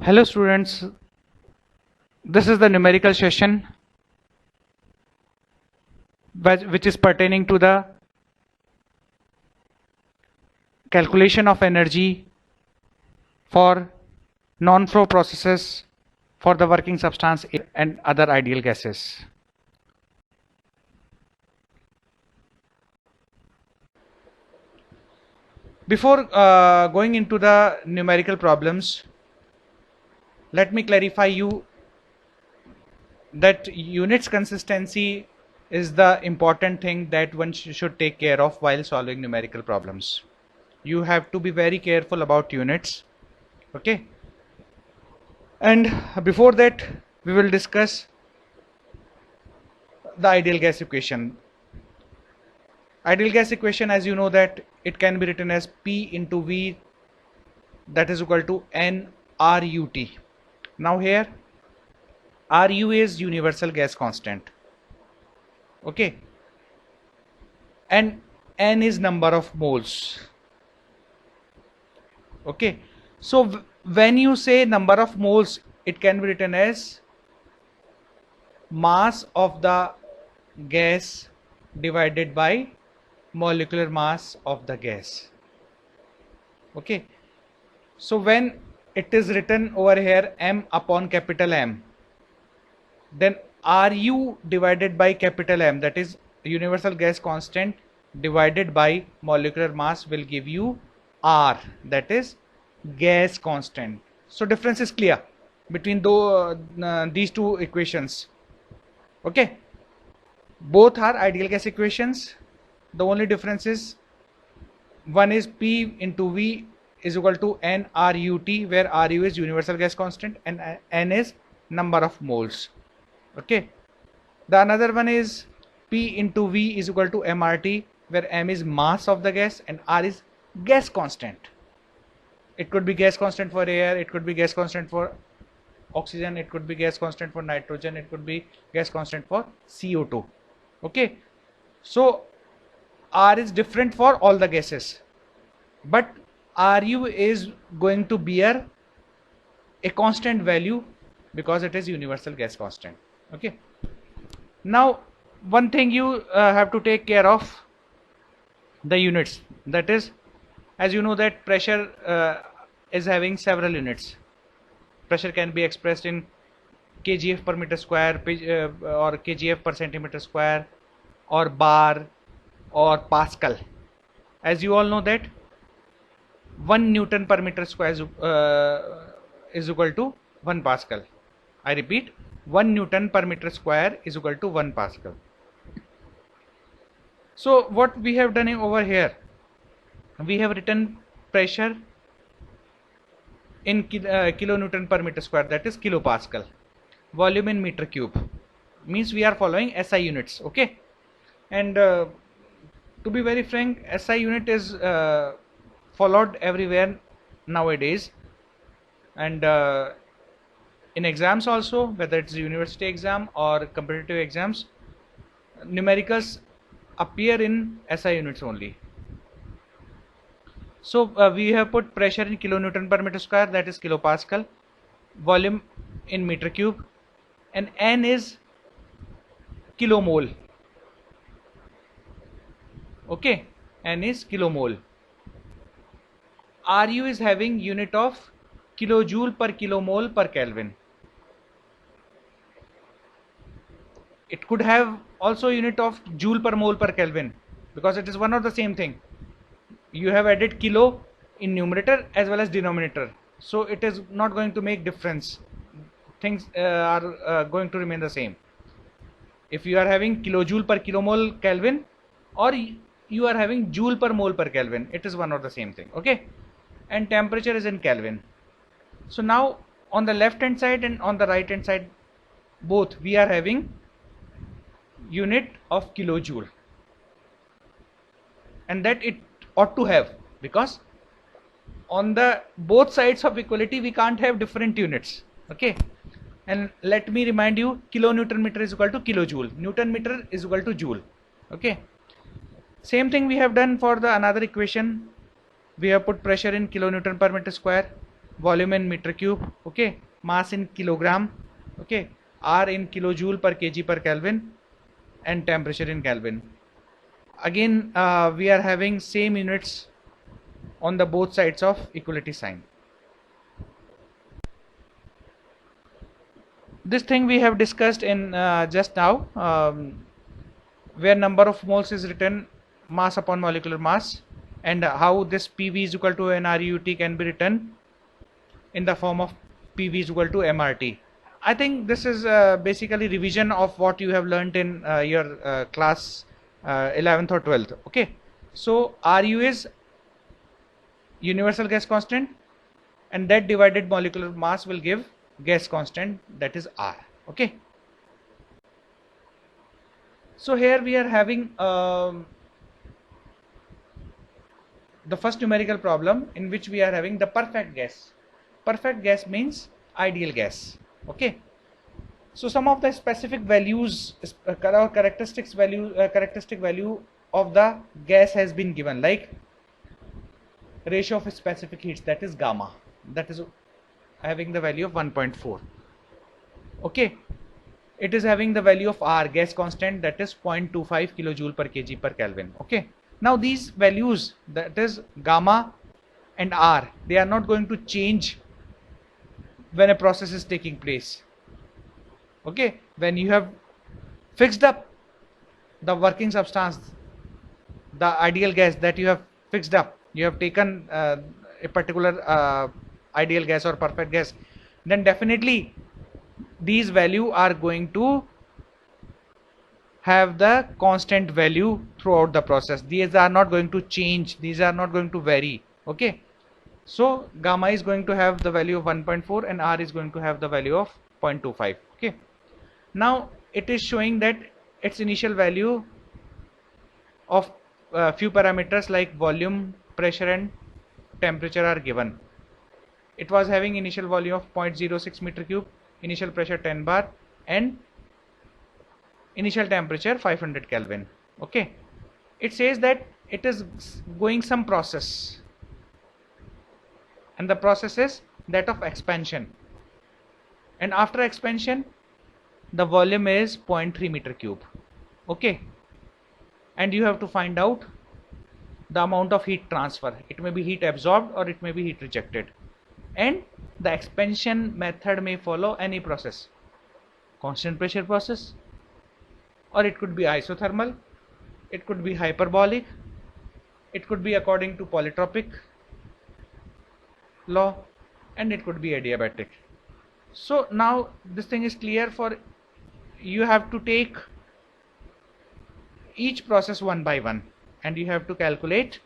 Hello students, this is the numerical session which is pertaining to the calculation of energy for non-flow processes for the working substance and other ideal gases. Before going into the numerical problems, let me clarify you that units consistency is the important thing that one should take care of while solving numerical problems. You have to be very careful about units, okay? And before that, we will discuss the ideal gas equation. Ideal gas equation, as you know, that it can be written as P into V, that is equal to N RUT. Now here RU is universal gas constant, okay, and N is number of moles, okay. So when you say number of moles, it can be written as mass of the gas divided by molecular mass of the gas, okay. So when it is written over here M upon capital M, then RU divided by capital M, that is universal gas constant divided by molecular mass, will give you R, that is gas constant. So difference is clear between these two equations, okay. Both are ideal gas equations. The only difference is one is P into V is equal to N RUT, where RU is universal gas constant and N is number of moles, okay. The another one is P into V is equal to MRT, where M is mass of the gas and R is gas constant. It could be gas constant for air, it could be gas constant for oxygen, it could be gas constant for nitrogen, it could be gas constant for CO2, okay. So R is different for all the gases, but RU is going to bear a constant value because it is universal gas constant, okay. Now one thing you have to take care of the units, that is, as you know that pressure is having several units. Pressure can be expressed in kgf per meter square or kgf per centimeter square or bar or Pascal. As you all know that 1 Newton per meter square is equal to 1 Pascal. I repeat, 1 Newton per meter square is equal to 1 Pascal. So what we have done over here, we have written pressure in kilonewton per meter square, that is kilopascal. Volume in meter cube, means we are following SI units, okay. And to be very frank, SI unit is followed everywhere nowadays, and in exams also, whether it's university exam or competitive exams, numericals appear in SI units only. So we have put pressure in kilonewton per meter square, that is kilopascal, volume in meter cube, and N is kilomole, okay. N is kilomole. RU is having unit of kilojoule per kilomole per Kelvin. It could have also unit of joule per mole per Kelvin, because it is one of the same thing. You have added kilo in numerator as well as denominator, so it is not going to make difference. Things are going to remain the same. If you are having kilojoule per kilomole Kelvin or you are having joule per mole per Kelvin, it is one of the same thing, okay. And temperature is in Kelvin. So now on the left hand side and on the right hand side, both we are having unit of kilojoule, and that it ought to have, because on the both sides of equality we can't have different units, okay. And let me remind you, kilonewton meter is equal to kilojoule, Newton meter is equal to joule, okay. Same thing we have done for the another equation. We have put pressure in kilonewton per meter square, volume in meter cube, okay, mass in kilogram, okay, R in kilojoule per kg per Kelvin, and temperature in Kelvin. Again, we are having same units on the both sides of equality sign. This thing we have discussed in just now, where number of moles is written mass upon molecular mass, and how this PV is equal to nRUT can be written in the form of PV is equal to MRT. I think this is basically revision of what you have learnt in your class 11th or 12th. Okay, so RU is universal gas constant, and that divided molecular mass will give gas constant, that is R. Okay, so here we are having the first numerical problem in which we are having the perfect gas. Perfect gas means ideal gas. Okay, so some of the specific values or characteristic value of the gas has been given, like ratio of specific heats, that is gamma, that is having the value of 1.4. okay, it is having the value of R, gas constant, that is 0.25 kilojoule per kg per Kelvin. Okay, now these values, that is gamma and R, they are not going to change when a process is taking place. Okay, when you have fixed up the working substance, the ideal gas that you have fixed up, you have taken a particular ideal gas or perfect gas, then definitely these value are going to have the constant value throughout the process. These are not going to change, these are not going to vary. Okay, so gamma is going to have the value of 1.4 and R is going to have the value of 0.25. okay, now it is showing that its initial value of few parameters like volume, pressure and temperature are given. It was having initial volume of 0.06 meter cube, initial pressure 10 bar and initial temperature 500 Kelvin. Okay, it says that it is going some process, and the process is that of expansion, and after expansion the volume is 0.3 meter cube. Okay, and you have to find out the amount of heat transfer. It may be heat absorbed or it may be heat rejected, and the expansion method may follow any process, constant pressure process, or it could be isothermal, it could be hyperbolic, it could be according to polytropic law, and it could be adiabatic. So now this thing is clear. For you have to take each process one by one and you have to calculate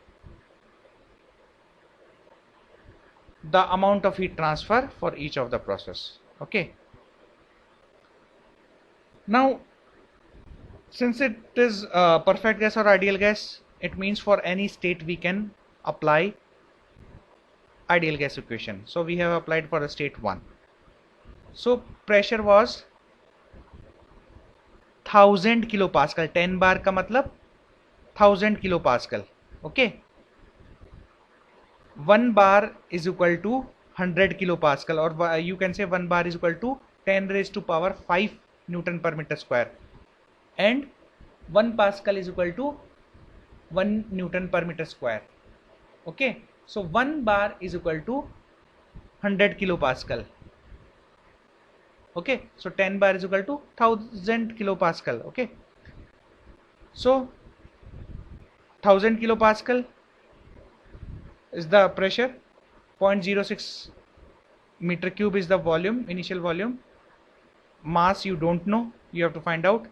the amount of heat transfer for each of the process. Okay, now since it is perfect gas or ideal gas, it means for any state we can apply ideal gas equation. So we have applied for the state 1. So pressure was 1000 kilopascal. 10 bar का मतलब 1000 kilopascal. Okay, 1 bar is equal to 100 kilopascal, or you can say 1 bar is equal to 10 raised to power 5 Newton per meter square, and 1 pascal is equal to 1 Newton per meter square. Okay, so 1 bar is equal to 100 kilopascal. Okay, so 10 bar is equal to 1000 kilopascal. Okay, so 1000 kilopascal is the pressure, 0.06 meter cube is the volume, initial volume, mass you don't know, you have to find out,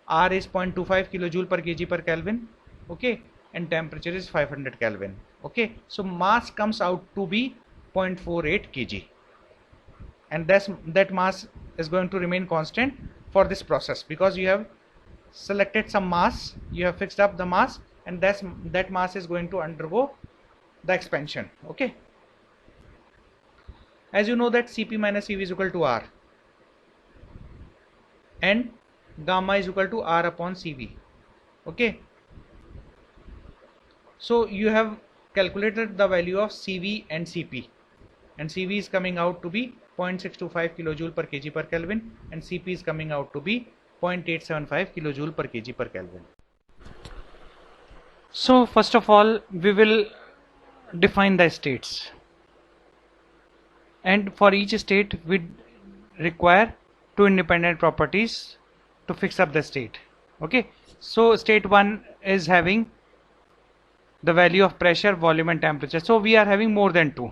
R is 0.25 kilojoule per kg per Kelvin. Okay, and temperature is 500 Kelvin. Okay, so mass comes out to be 0.48 kg, and that mass is going to remain constant for this process because you have selected some mass, you have fixed up the mass, and that mass is going to undergo the expansion. Okay, as you know that Cp minus Cv is equal to R, and gamma is equal to R upon Cv. Okay, so you have calculated the value of Cv and Cp. and CV is coming out to be 0.625 kilojoule per kg per Kelvin, and CP is coming out to be 0.875 kilojoule per kg per Kelvin. So first of all, we will define the states, and for each state we require two independent properties to fix up the state. Okay, so state 1 is having the value of pressure, volume and temperature. So we are having more than two,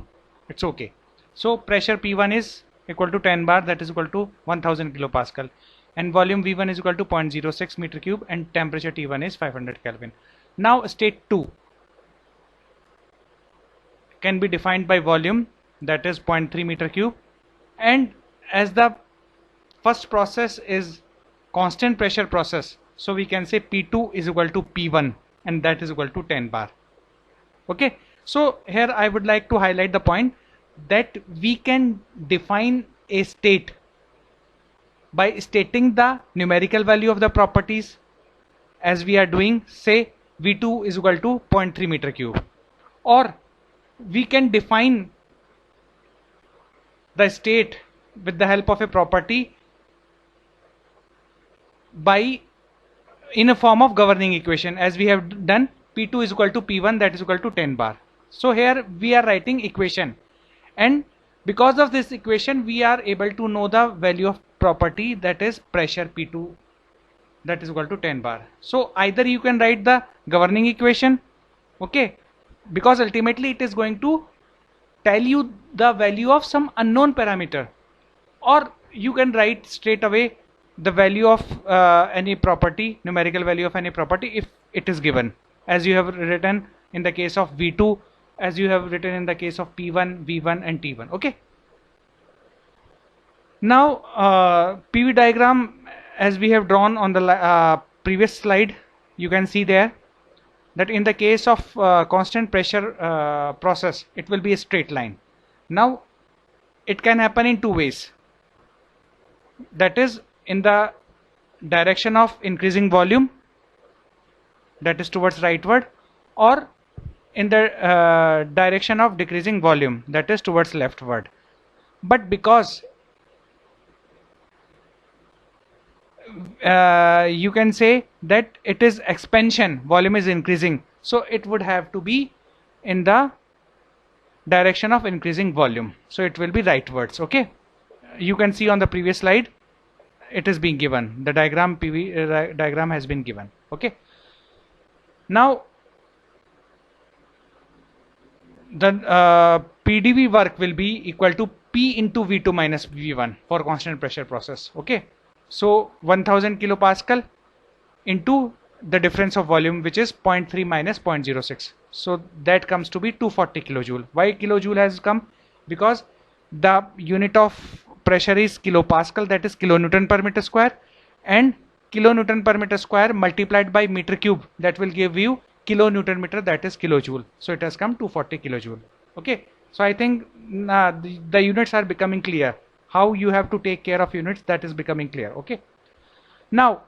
it's okay. So pressure P1 is equal to 10 bar, that is equal to 1000 kilopascal, and volume V1 is equal to 0.06 meter cube, and temperature T1 is 500 Kelvin. Now state 2 can be defined by volume, that is 0.3 meter cube, and as the first process is constant pressure process, so we can say P2 is equal to P1, and that is equal to 10 bar. Okay, so here I would like to highlight the point that we can define a state by stating the numerical value of the properties, as we are doing, say V2 is equal to 0.3 meter cube, or we can define the state with the help of a property by in a form of governing equation, as we have done P2 is equal to P1, that is equal to 10 bar. So here we are writing equation, and because of this equation we are able to know the value of property, that is pressure P2, that is equal to 10 bar. So either you can write the governing equation, okay, because ultimately it is going to tell you the value of some unknown parameter, or you can write straight away the value of any property, numerical value of any property, if it is given, as you have written in the case of V2, as you have written in the case of P1, V1 and T1. Okay, now PV diagram as we have drawn on the previous slide, you can see there that in the case of constant pressure process, it will be a straight line. Now it can happen in two ways, that is in the direction of increasing volume, that is towards rightward, or in the direction of decreasing volume, that is towards leftward. But because you can say that it is expansion, volume is increasing, so it would have to be in the direction of increasing volume, so it will be rightwards. Okay, you can see on the previous slide it is being given, the diagram PV diagram has been given. Okay, now the PDV work will be equal to P into V2 minus V1 for constant pressure process. Okay, so 1000 kilopascal into the difference of volume, which is 0.3 minus 0.06, so that comes to be 240 kilojoule. Why kilojoule has come? Because the unit of pressure is kilopascal, that is kilonewton per meter square, and kilonewton per meter square multiplied by meter cube, that will give you kilonewton meter, that is kilojoule, so it has come 240 kilojoule. Okay, so I think the units are becoming clear, how you have to take care of units, that is becoming clear. Okay, now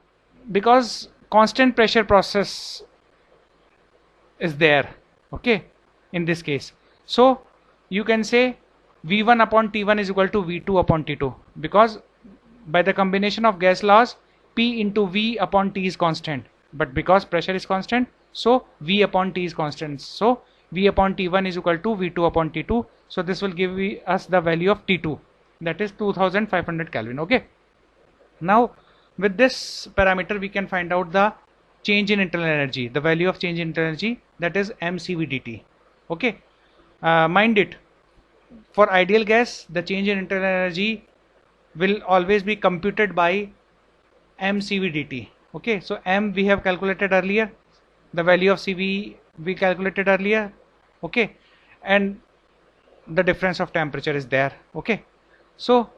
because constant pressure process is there, okay, in this case, so you can say V1 upon T1 is equal to V2 upon T2, because by the combination of gas laws P into V upon T is constant, but because pressure is constant, so V upon T is constant, so V upon T1 is equal to V2 upon T2, so this will give us the value of T2, that is 2500 Kelvin. Okay, now with this parameter we can find out the change in internal energy, the value of change in internal energy, that is mCV dt. Okay, mind it, for ideal gas the change in internal energy will always be computed by mCV dt. Okay, so m we have calculated earlier, the value of CV we calculated earlier. Okay, and the difference of temperature is there. Okay, so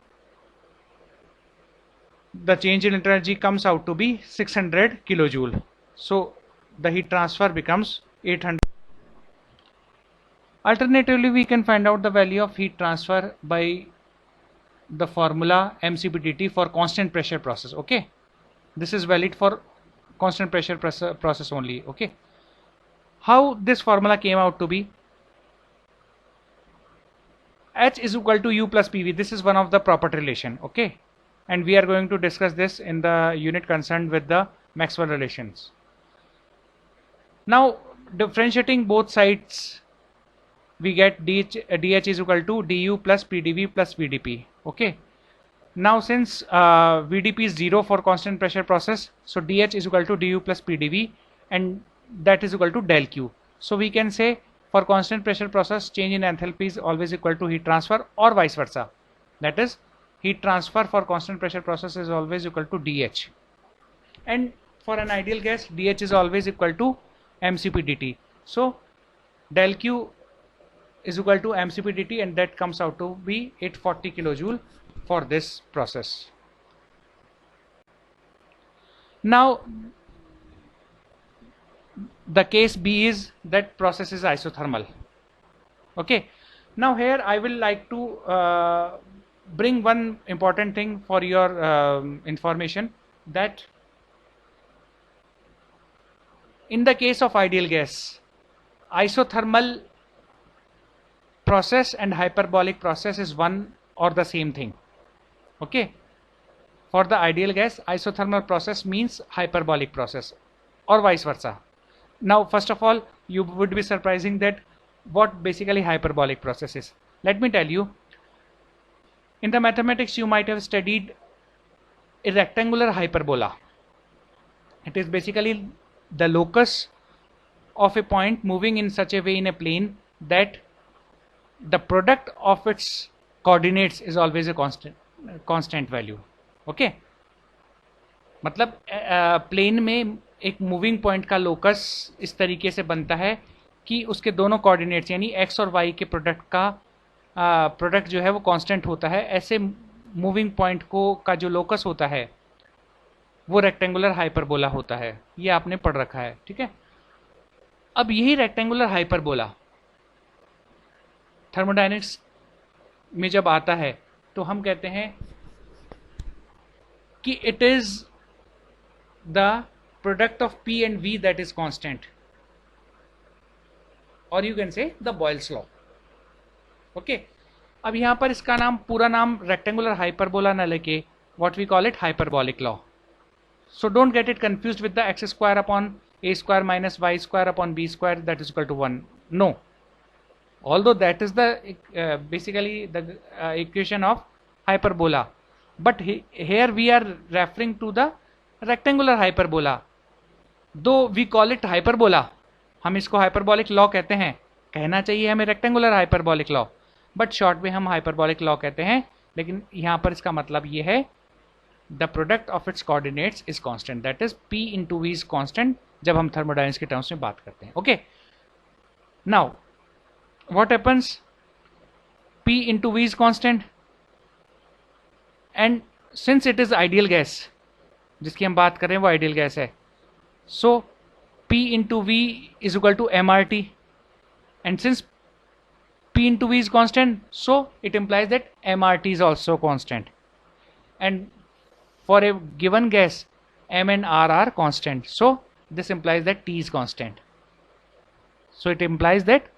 the change in internal energy comes out to be 600 kilojoule, so the heat transfer becomes 800. Alternatively, we can find out the value of heat transfer by the formula mCV dt for constant pressure process. Okay, this is valid for constant pressure process only. Okay, how this formula came out to be? H is equal to U plus PV. This is one of the property relation, okay? And we are going to discuss this in the unit concerned with the Maxwell relations. Now, differentiating both sides, we get dH is equal to du plus pdv plus vdp, okay? Now, since vdp is 0 for constant pressure process, so dH is equal to du plus pdv, and that is equal to del Q. So we can say for constant pressure process, change in enthalpy is always equal to heat transfer, or vice versa. That is, heat transfer for constant pressure process is always equal to dH, and for an ideal gas, dH is always equal to mcp dt. So del Q is equal to mcp dt, and that comes out to be 840 kilojoule for this process. Now, the case B is that process is isothermal, okay? Now here I will like to bring one important thing for your information, that in the case of ideal gas, isothermal process and hyperbolic process is one or the same thing, okay? For the ideal gas, isothermal process means hyperbolic process, or vice versa. Now, first of all, you would be surprising that what basically hyperbolic process is. Let me tell you, in the mathematics you might have studied a rectangular hyperbola. It is basically the locus of a point moving in such a way in a plane that the product of its coordinates is always a constant value, okay? मतलब plane में एक moving point का locus इस तरीके से बनता है कि उसके दोनों कोऑर्डिनेट्स यानी x और y के प्रोडक्ट जो है वो कांस्टेंट होता है। ऐसे मूविंग पॉइंट को का जो लोकस होता है वो रेक्टेंगुलर हाइपरबोला होता है, ये आपने पढ़ रखा है, ठीक है? अब यही रेक्टेंगुलर हाइपरबोला थर्मोडायनेमिक्स में जब आता है तो हम कहते हैं कि it is the product of P and V that is constant, or you can say the Boyle's law, okay? अब यहां पर इसका नाम पूरा नाम रेक्टेंगुलर हाइपरबोला न लेके what we call it hyperbolic law. So don't get it confused with the x square upon a square minus y square upon b square that is equal to 1. No, although that is the basically the equation of hyperbola, but here we are referring to the rectangular hyperbola, though we call it hyperbola. हम इसको hyperbolic law कहते हैं, कहना चाहिए हमें rectangular hyperbolic law, but short में हम hyperbolic law कहते हैं, लेकिन यहाँ पर इसका मतलब ये है the product of its coordinates is constant, that is P into V is constant जब हम thermodynamics के terms में बात करते हैं, okay? Now what happens? P into V is constant, and since it is ideal gas, जिसकी हम बात कर रहे हैं वो ideal gas है, so P into V is equal to mRT, and since P into V is constant, so it implies that mRT is also constant, and for a given gas M and R are constant, so this implies that T is constant. So it implies that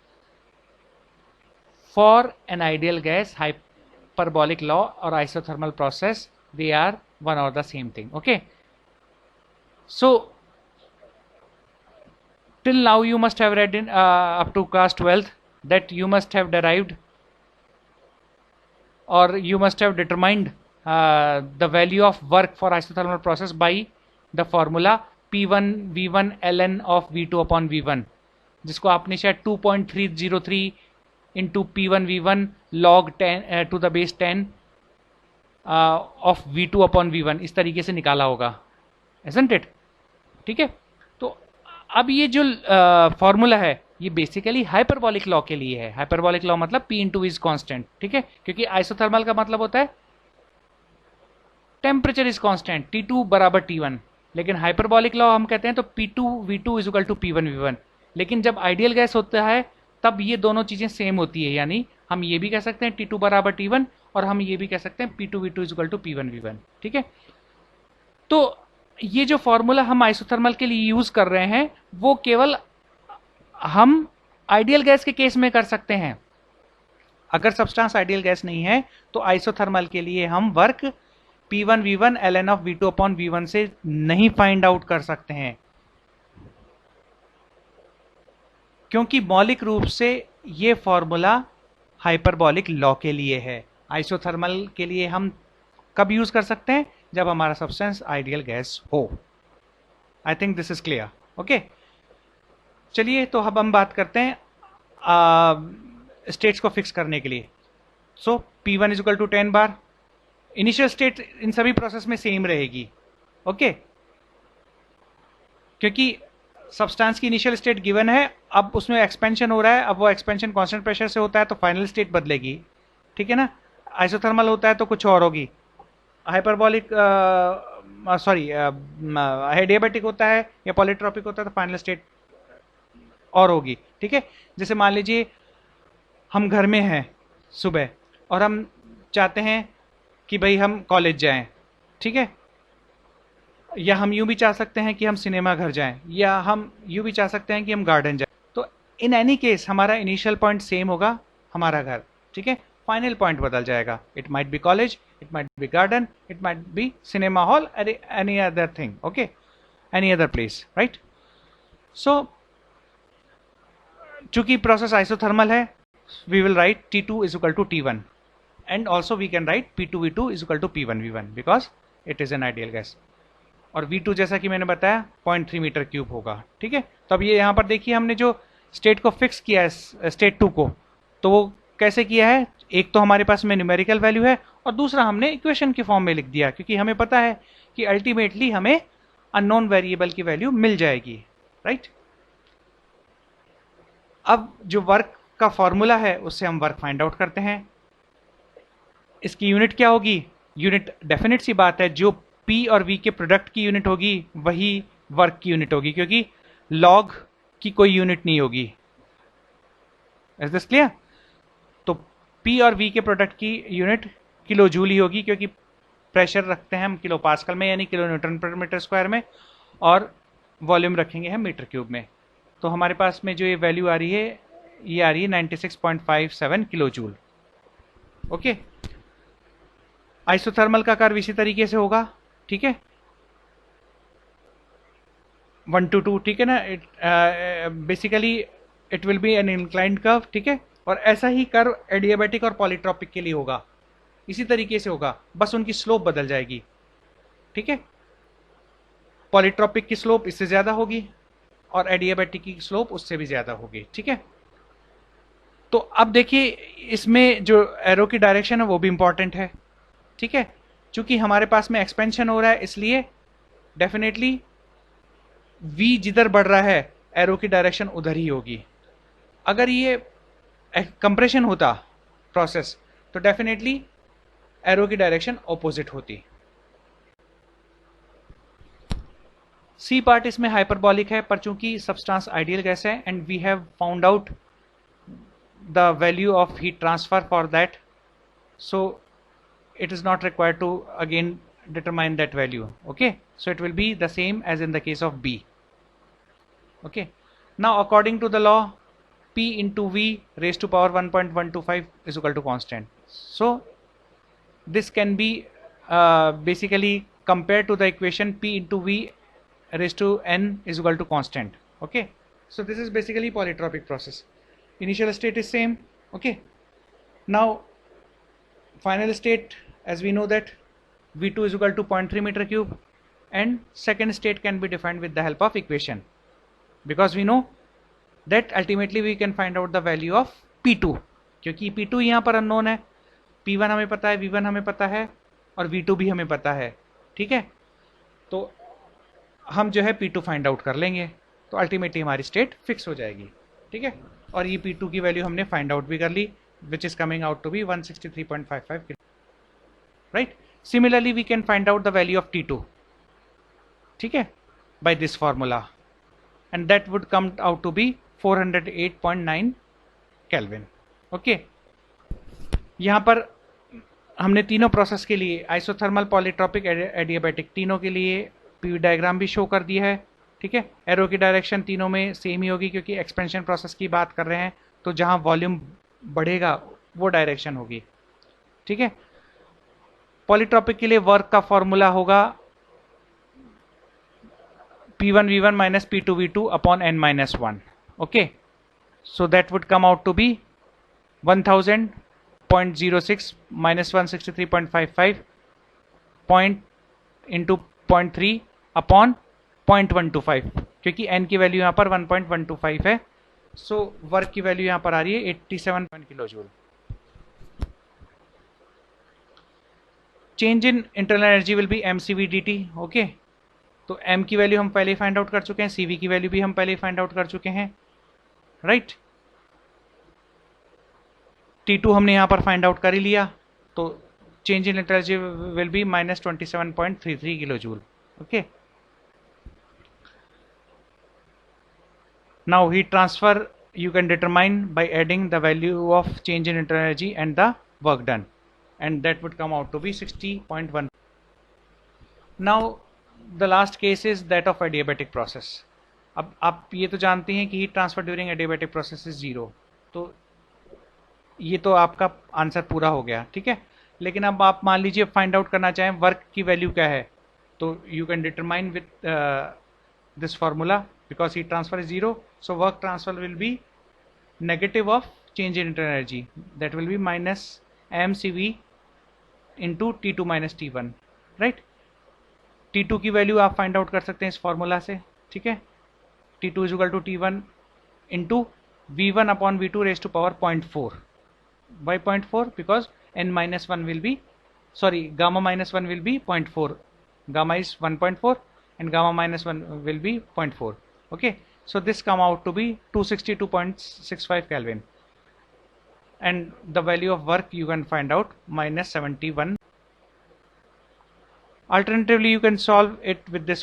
for an ideal gas, hyperbolic law or isothermal process, they are one or the same thing, okay? So till now you must have read in up to class 12th that you must have derived or you must have determined the value of work for isothermal process by the formula P1 V1 ln of V2 upon V1, जिसको आपने शायद 2.303 into P1 V1 log 10 to the base 10 of V2 upon V1 इस तरीके से निकाला होगा, isn't it? ठीक है, तो अब ये जो फॉर्मूला है ये बेसिकली हाइपरबॉलिक लॉ के लिए है. हाइपरबॉलिक लॉ मतलब P इंटू इज कॉन्स्टेंट, ठीक है, क्योंकि आइसोथर्मल का मतलब होता है टेम्परेचर इज कॉन्स्टेंट T2 बराबर T1, लेकिन हाइपरबॉलिक लॉ हम कहते हैं तो P2 V2 is equal to P1 V1. लेकिन जब आइडियल गैस होता है तब ये दोनों चीजें सेम होती है, यानी हम ये भी कह सकते हैं T2 बराबर T1 और हम ये भी कह सकते हैं P2 V2 is equal to P1 V1. ठीक है, तो ये जो फॉर्मूला हम आइसोथर्मल के लिए यूज कर रहे हैं वो केवल हम आइडियल गैस के केस में कर सकते हैं. अगर सब्सटेंस आइडियल गैस नहीं है तो आइसोथर्मल के लिए हम work P1 V1 ln of V2 upon V1 से नहीं फाइंड आउट कर सकते हैं, क्योंकि मौलिक रूप से ये फॉर्मूला हाइपरबॉलिक लॉ के लिए है। आइसोथर्मल के लिए हम कब यूज कर सकते हैं? जब हमारा सब्सटेंस आइडियल गैस हो। I think this is clear. Okay, चलिए तो अब हम बात करते हैं स्टेट्स को फिक्स करने के लिए। So P1 is equal to 10 bar. Initial state इन सभी प्रोसेस में सेम रहेगी। ओके, क्योंकि सब्सटेंस की इनिशियल स्टेट गिवन है, अब उसमें एक्सपेंशन हो रहा है, अब वो एक्सपेंशन कांस्टेंट प्रेशर से होता है तो फाइनल स्टेट बदलेगी, ठीक है ना। आइसोथर्मल होता है तो कुछ और होगी। हाइपरबॉलिक एडियाबैटिक होता है या पॉलीट्रॉपिक होता है तो फाइनल स्टेट और होगी, ठीक है। जैसे मान लीजिए हम घर में हैं सुबह और हम चाहते हैं कि भाई हम कॉलेज जाएं, ठीक है, या हम यूं भी चाह सकते हैं कि हम सिनेमा घर जाएं, या हम यूं भी चाह सकते हैं कि हम गार्डन जाएं। तो इन एनी केस हमारा इनिशियल पॉइंट सेम होगा, हमारा घर, ठीक है। फाइनल पॉइंट बदल जाएगा। It might be college, it might be garden, it might be cinema hall, any other thing, okay, any other place, right. So चूंकि प्रोसेस आइसोथर्मल है, we will write T2 is equal to T1 and also we can write P2V2 is equal to P1 V1 because it is an ideal gas। और V2 जैसा कि मैंने बताया 0.3 metre cube होगा, ठीक है। तो अब ये यहाँ पर देखिए हमने जो स्टेट को फिक्स किया है स्टेट 2 को, तो वो कैसे किया है? एक तो हमारे पास में न्यूमेरिकल वैल्यू है और दूसरा हमने इक्वेशन के फॉर्म में लिख दिया, क्योंकि हमें पता है कि अल्टीमेटली हमें अननोन वेरिएबल की वैल्यू मिल जाएगी, राइट। अब जो वर्क का फॉर्मूला है उससे हम वर्क फाइंड आउट करते हैं। इसकी यूनिट क्या होगी? यूनिट डेफिनेट सी बात है, जो P और V के प्रोडक्ट की यूनिट होगी वही वर्क की यूनिट होगी, क्योंकि लॉग की कोई यूनिट नहीं होगी। Is this clear? तो P और V के प्रोडक्ट की यूनिट किलो जूल ही होगी, क्योंकि प्रेशर रखते हैं हम किलो पास्कल में यानी किलो न्यूटन पर मीटर स्क्वायर में, और वॉल्यूम रखेंगे हम मीटर क्यूब में। तो हमारे पास में जो ये वैल्यू आ रही है, ये आ रही है 96.57 किलो जूल। ओके, आइसोथर्मल का कर्व इसी तरीके से होगा, ठीक है, 1 to 2, ठीक है ना। Basically it will be an inclined curve, ठीक है। और ऐसा ही कर्व एडियाबैटिक और पॉलीट्रॉपिक के लिए होगा, इसी तरीके से होगा, बस उनकी स्लोप बदल जाएगी, ठीक है। पॉलीट्रॉपिक की स्लोप इससे ज्यादा होगी और एडियाबैटिक की स्लोप उससे भी ज्यादा होगी, ठीक है। तो अब देखिए इसमें जो एरो की डायरेक्शन है वो भी इंपॉर्टेंट है, ठीक है। चूंकि हमारे पास में एक्सपेंशन हो रहा है इसलिए डेफिनेटली V जिधर बढ़ रहा है एरो की डायरेक्शन उधर ही होगी। अगर ये कंप्रेशन होता प्रोसेस तो डेफिनेटली एरो की डायरेक्शन ऑपोजिट होती। सी पार्ट इसमें हाइपरबॉलिक है, पर चूंकि सब्सटेंस आइडियल गैस है and we have found out the value of heat transfer for that, so it is not required to again determine that value, okay. So it will be the same as in the case of B, okay. Now according to the law, P into V raised to power 1.125 is equal to constant, so this can be basically compared to the equation P into V raised to N is equal to constant, okay. So this is basically polytropic process. Initial state is same, okay. Now final state, as we know that V2 is equal to 0.3 meter cube, and second state can be defined with the help of equation, because we know that ultimately we can find out the value of P2, क्योंकि P2 यहाँ पर unknown है, P1 हमें पता है, V1 हमें पता है और V2 भी हमें पता है, ठीक है। तो हम जो है P2 फाइंड आउट कर लेंगे, तो अल्टीमेटली हमारी स्टेट फिक्स हो जाएगी, ठीक है। और ये P2 की वैल्यू हमने फाइंड आउट भी कर ली, which is coming out to be 163.55 kilo, right. Similarly we can find out the value of T2, ठीक है, by this formula, and that would come out to be 408.9 kelvin, okay. यहां पर हमने तीनों process के लिए आइसोथर्मल, पॉलीट्रॉपिक, एडियाबैटिक तीनों के लिए पी डायग्राम भी शो कर दिया है, ठीक है। एरो की डायरेक्शन तीनों में सेम ही होगी, क्योंकि एक्सपेंशन प्रोसेस की बात कर रहे हैं, तो जहां वॉल्यूम बढ़ेगा वो डायरेक्शन होगी, ठीक है। पॉलीट्रॉपिक के लिए वर्क का फॉर्मूला होगा P1 V1 minus P2 V2 upon n minus 1. Okay, so that would come out to be 1000.06 minus 163.55 point into 0.3 upon 0.125, क्योंकि n की वैल्यू यहाँ पर 1.125 है, सो वर्क की वैल्यू यहाँ पर आ रही है 87 kilo joule. Change in internal energy will be mCV/dt। Okay, तो m की वैल्यू हम पहले फाइंड आउट कर चुके हैं, cv की वैल्यू भी हम पहले फाइंड आउट कर चुके हैं, राइट। T2 हमने यहाँ पर फाइंड आउट कर ही लिया, तो change in internal energy will be minus 27.33 kilo joule. Okay, now heat transfer you can determine by adding the value of change in internal energy and the work done, and that would come out to be 60.1. now the last case is that of adiabatic process. अब आप ये तो जानते हैं कि heat transfer during adiabatic process is zero, तो ये तो आपका आंसर पूरा हो गया, ठीक है। लेकिन अब आप मान लीजिए फाइंड आउट करना चाहें वर्क की वैल्यू क्या है, तो you can determine with this formula, because heat transfer is zero, so work transfer will be negative of change in internal energy, that will be minus mCV into T2 minus T1, right। T2 की value आप find out कर सकते हैं इस formula से, ठीक है। T2 is equal to T1 into V1 upon V2 raised to power 0.4. Why 0.4? Because n minus 1 will be, sorry, gamma minus 1 will be 0.4. Gamma is 1.4 and gamma minus 1 will be 0.4. Okay, so this come out to be 262.65 Kelvin, and the value of work you can find out minus 71. Alternatively, you can solve it with this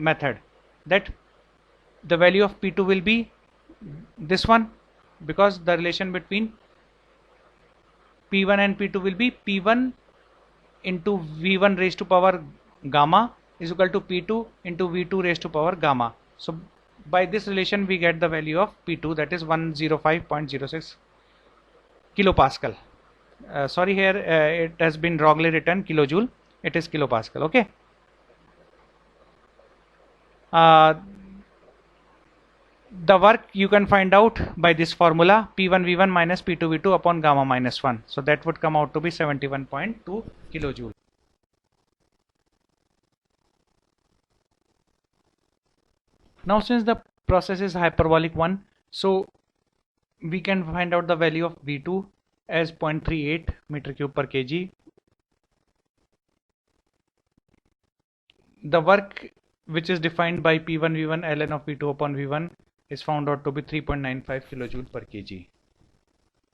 method, that the value of P2 will be this one, because the relation between P1 and P2 will be P1 into V1 raised to power gamma is equal to P2 into V2 raised to power gamma. So by this relation we get the value of P2, that is 105.06 kilopascal. Sorry, here it has been wrongly written kilojoule, it is kilopascal. Okay, the work you can find out by this formula, P1 V1 minus P2 V2 upon gamma minus 1, so that would come out to be 71.2 kilojoule. Now since the process is hyperbolic one, so we can find out the value of V2 as 0.38 meter cube per kg. The work which is defined by P1 V1 ln of V2 upon V1 is found out to be 3.95 kilojoule per kg.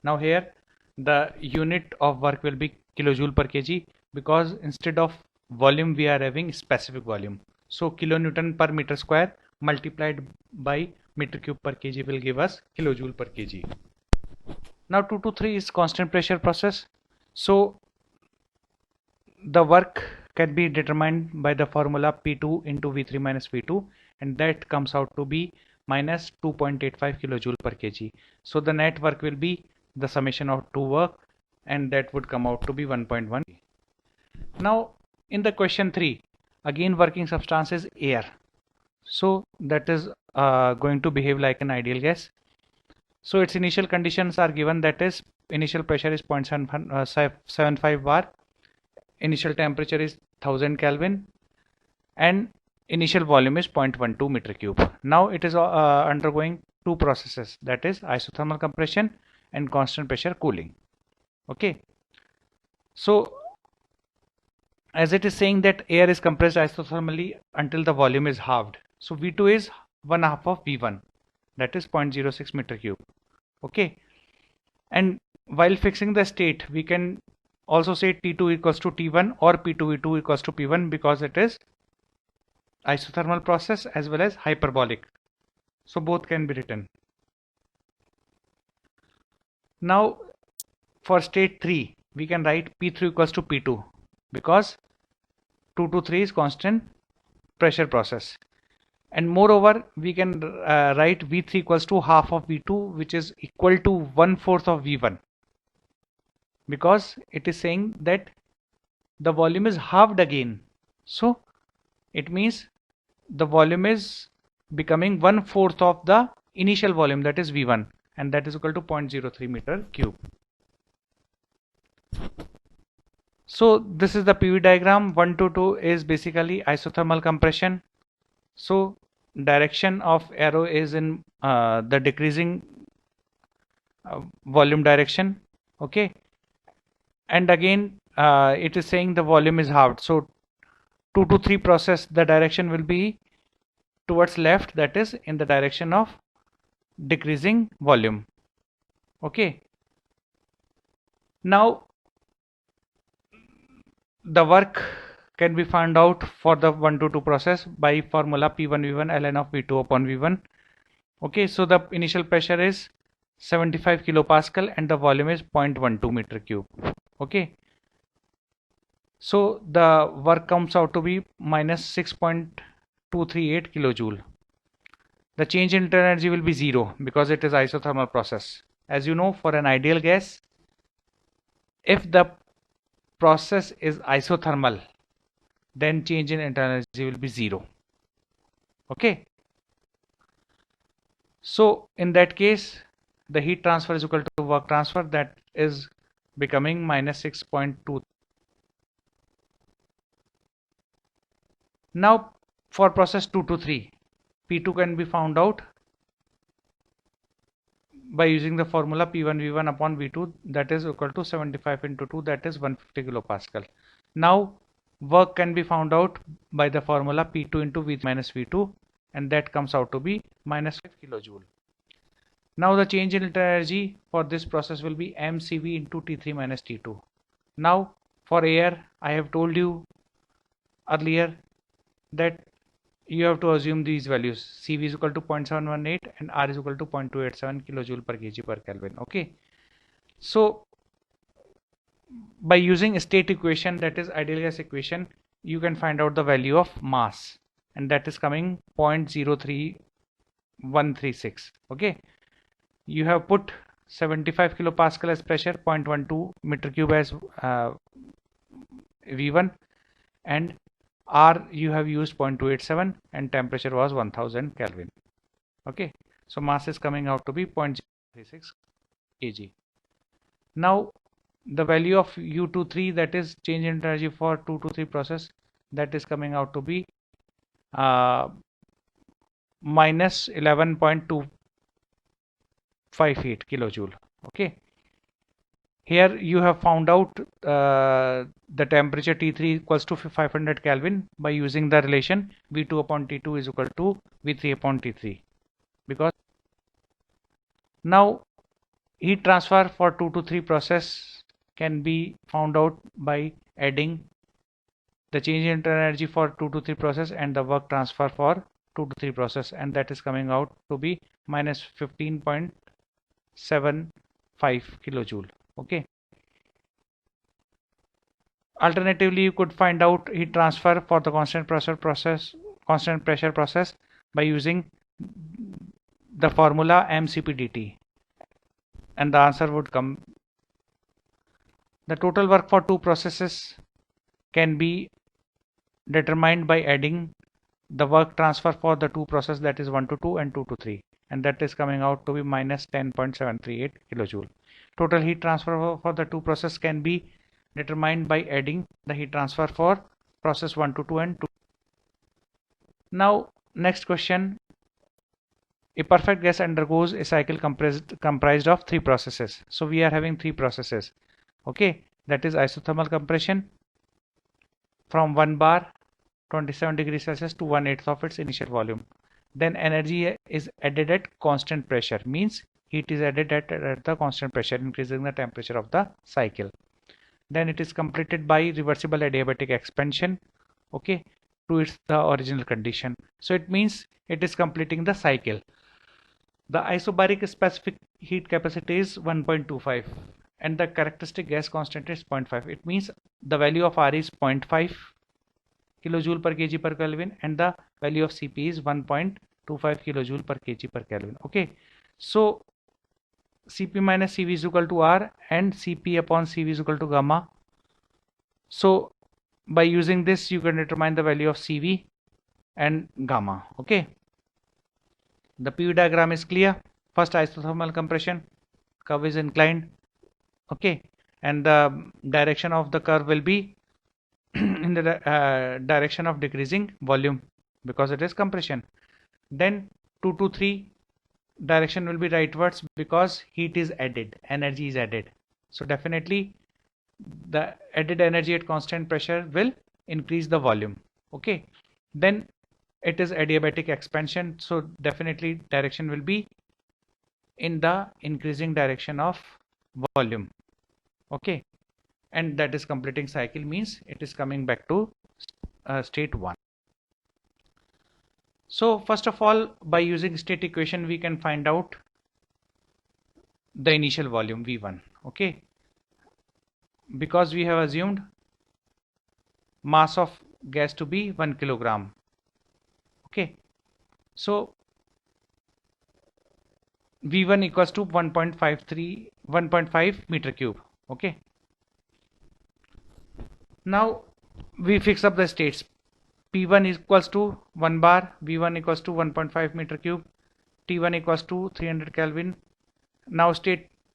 Now here the unit of work will be kilojoule per kg, because instead of volume we are having specific volume, so kilonewton per meter square multiplied by meter cube per kg will give us kilojoule per kg. Now 2 to 3 is constant pressure process, so the work can be determined by the formula P2 into V3 minus V2, and that comes out to be minus 2.85 kilojoule per kg. So the net work will be the summation of two work, and that would come out to be 1.1. Now in the question 3, again working substance is air, so that is going to behave like an ideal gas. So its initial conditions are given, that is initial pressure is 0.75 bar, initial temperature is 1000 Kelvin, and initial volume is 0.12 meter cube. Now it is undergoing two processes, that is isothermal compression and constant pressure cooling. Okay, so as it is saying that air is compressed isothermally until the volume is halved, so V2 is 1/2 of V1, that is 0.06 meter cube. Okay, and while fixing the state we can also say T2 equals to T1 or P2 V2 equals to P1, because it is isothermal process as well as hyperbolic, so both can be written. Now for state 3 we can write P3 equals to P2, because 2 to 3 is constant pressure process. And moreover, we can write V3 equals to half of V2, which is equal to 1/4 of V1, because it is saying that the volume is halved again. So it means the volume is becoming 1/4 of the initial volume, that is V1, and that is equal to 0.03 meter cube. So this is the PV diagram. 1 to 2 is basically isothermal compression. So direction of arrow is in the decreasing volume direction. Okay, and again it is saying the volume is halved. So 2 to 3 process, the direction will be towards left, that is in the direction of decreasing volume. Okay, now the work can be found out for the 1 to 2 process by formula P1V1 ln of V2 upon V1. Okay, so the initial pressure is 75 kilopascal and the volume is 0.12 meter cube. Okay, so the work comes out to be minus 6.238 kilojoule. The change in internal energy will be 0 because it is isothermal process. As you know, for an ideal gas, if the process is isothermal, then change in internal energy will be 0. Okay, so in that case, the heat transfer is equal to work transfer, that is becoming minus 6.2. Now for process 2 to 3, P2 can be found out by using the formula P1V1 upon V2, that is equal to 75 into 2, that is 150 kilopascal. Now work can be found out by the formula P2 into V minus V2, and that comes out to be minus 5 kilojoule. Now the change in internal energy for this process will be mCV into T3 minus T2. Now for air, I have told you earlier that you have to assume these values. CV is equal to 0.718 and R is equal to 0.287 kilojoule per kg per Kelvin. Okay, so by using a state equation, that is ideal gas equation, you can find out the value of mass, and that is coming 0.03136. Okay, you have put 75 kilopascal as pressure, 0.12 meter cube as V1, and R you have used 0.287 and temperature was 1000 Kelvin. Okay, so mass is coming out to be 0.036 kg. Now the value of U23, that is change in energy for 2 to 3 process, that is coming out to be minus 11.258 kilojoule. Okay, here you have found out the temperature T3 equals to 500 Kelvin by using the relation V2 upon T2 is equal to V3 upon T3, because now heat transfer for 2 to 3 process can be found out by adding the change in internal energy for 2 to 3 process and the work transfer for 2 to 3 process, and that is coming out to be minus 15.75 kilojoule. Okay, alternatively you could find out heat transfer for the constant pressure process by using the formula mCpdT, and the answer would come. The total work for 2 processes can be determined by adding the work transfer for the 2 process, that is 1 to 2 and 2 to 3, and that is coming out to be minus 10.738 kilojoule. Total heat transfer for the 2 process can be determined by adding the heat transfer for process 1 to 2 and 2. Now next question, a perfect gas undergoes a cycle comprised of 3 processes. So we are having 3 processes. Okay, that is isothermal compression from 1 bar 27 degrees Celsius to 1/8 of its initial volume. Then energy is added at constant pressure, means heat is added at the constant pressure, increasing the temperature of the cycle. Then it is completed by reversible adiabatic expansion, okay, to the original condition. So it means it is completing the cycle. The isobaric specific heat capacity is 1.25 and the characteristic gas constant is 0.5. It means the value of R is 0.5 kilojoule per kg per Kelvin and the value of Cp is 1.25 kilojoule per kg per Kelvin. Okay, so Cp minus Cv is equal to R and Cp upon Cv is equal to gamma. So by using this you can determine the value of Cv and gamma. Okay, the PV diagram is clear. First isothermal compression, curve is inclined. Okay, and the direction of the curve will be in the direction of decreasing volume because it is compression. Then 2 to 3 direction will be rightwards because heat is added, energy is added. So definitely the added energy at constant pressure will increase the volume. Okay, then it is adiabatic expansion, so definitely direction will be in the increasing direction of volume. Okay, and that is completing cycle, means it is coming back to state 1. So first of all, by using state equation we can find out the initial volume V1. Okay, because we have assumed mass of gas to be 1 kilogram. Okay, so V1 equals to 1.5 meter cube. Okay, now we fix up the states. P1 equals to 1 bar, V1 equals to 1.5 meter cube, T1 equals to 300 Kelvin. Now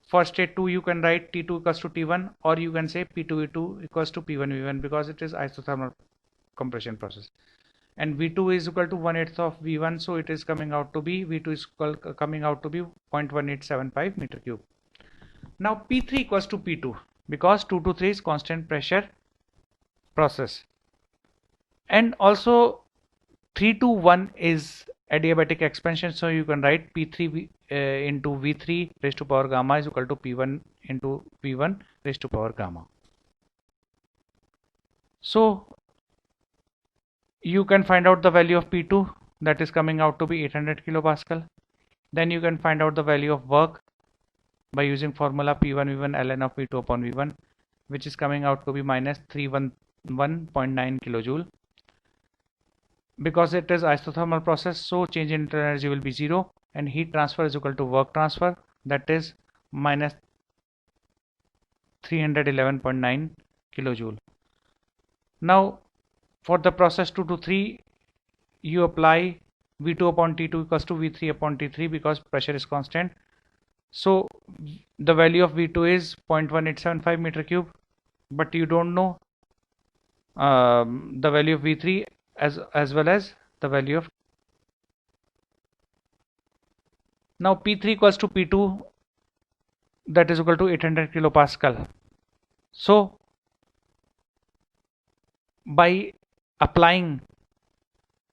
for state 2 you can write T2 equals to T1, or you can say P2V2 equals to P1 V1 because it is isothermal compression process. And V2 is equal to 1/8 of V1, so it is coming out to be V2 is coming out to be 0.1875 meter cube. Now P3 equals to P2 because 2 to 3 is constant pressure process, and also 3 to 1 is adiabatic expansion, so you can write P3 into V3 raised to power gamma is equal to P1 into V1 raised to power gamma. So you can find out the value of P2, that is coming out to be 800 kilopascal. Then you can find out the value of work by using formula P1 V1 ln of V2 upon V1, which is coming out to be minus 311.9 kilojoule. Because it is isothermal process, so change in internal energy will be 0, and heat transfer is equal to work transfer, that is minus 311.9 kilojoule. Now for the process 2 to 3 you apply V2 upon T2 equals to V3 upon T3 because pressure is constant. So the value of V2 is 0.1875 meter cube, but you don't know the value of V3 as well as the value of. Now P3 equals to P2, that is equal to 800 kilopascal. So by applying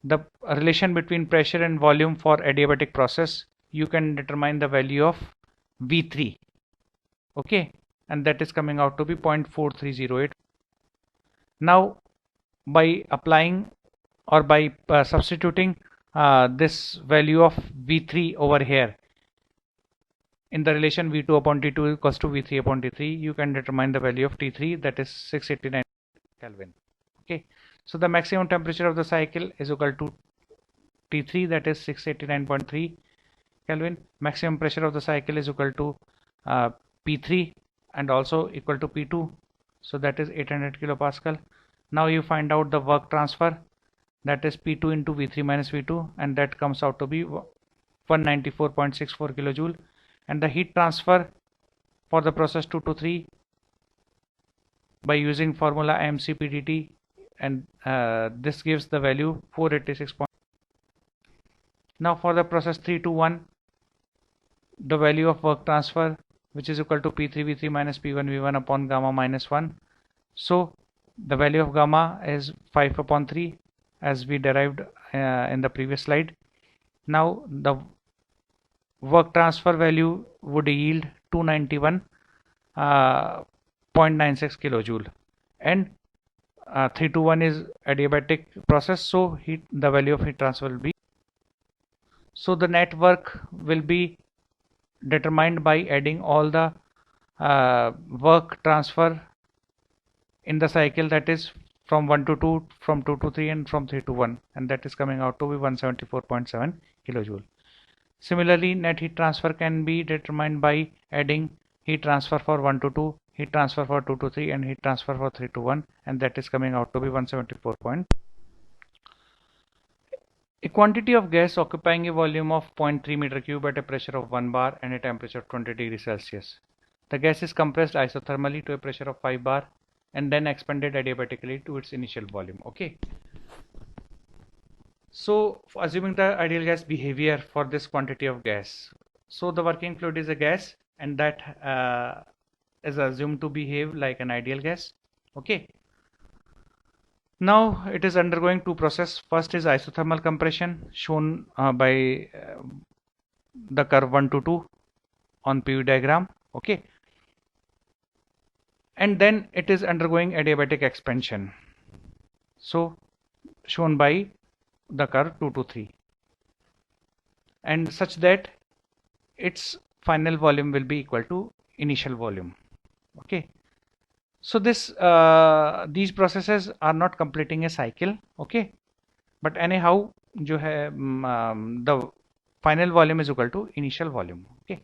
the relation between pressure and volume for adiabatic process, you can determine the value of V3. Okay, and that is coming out to be 0.4308. Now by applying or by substituting this value of V3 over here in the relation V2 upon T2 equals to V3 upon T3, you can determine the value of T3, that is 689 Kelvin. Okay, so the maximum temperature of the cycle is equal to T3, that is 689.3 Kelvin. Maximum pressure of the cycle is equal to P3 and also equal to P2, so that is 800 kilopascal. Now you find out the work transfer, that is P2 into V3 minus V2, and that comes out to be 194.64 kilojoule. And the heat transfer for the process 2 to 3 by using formula mcpdt, and this gives the value 486. Now for the process 3 to 1, the value of work transfer, which is equal to P3 V3 minus P1 V1 upon gamma minus 1. So the value of gamma is 5 upon 3 as we derived in the previous slide. Now the work transfer value would yield 291.96 kilojoule, and 3 to 1 is adiabatic process, so the value of heat transfer will be. So the net work will be determined by adding all the work transfer in the cycle, that is from 1 to 2, from 2 to 3, and from 3 to 1, and that is coming out to be 174.7 kilojoule. Similarly, net heat transfer can be determined by adding heat transfer for 1 to 2, heat transfer for 2 to 3, and heat transfer for 3 to 1, and that is coming out to be 174. A quantity of gas occupying a volume of 0.3 meter cube at a pressure of 1 bar and a temperature of 20 degrees Celsius. The gas is compressed isothermally to a pressure of 5 bar and then expanded adiabatically to its initial volume. Okay. So, assuming the ideal gas behavior for this quantity of gas. So, the working fluid is a gas, and that is assumed to behave like an ideal gas. Okay. Now it is undergoing two processes. First is isothermal compression, shown by the curve 1 to 2 on PV diagram. Okay. And then it is undergoing adiabatic expansion, so shown by the curve 2 to 3, and such that its final volume will be equal to initial volume. Okay. So these processes are not completing a cycle. Okay. But anyhow the final volume is equal to initial volume. Okay.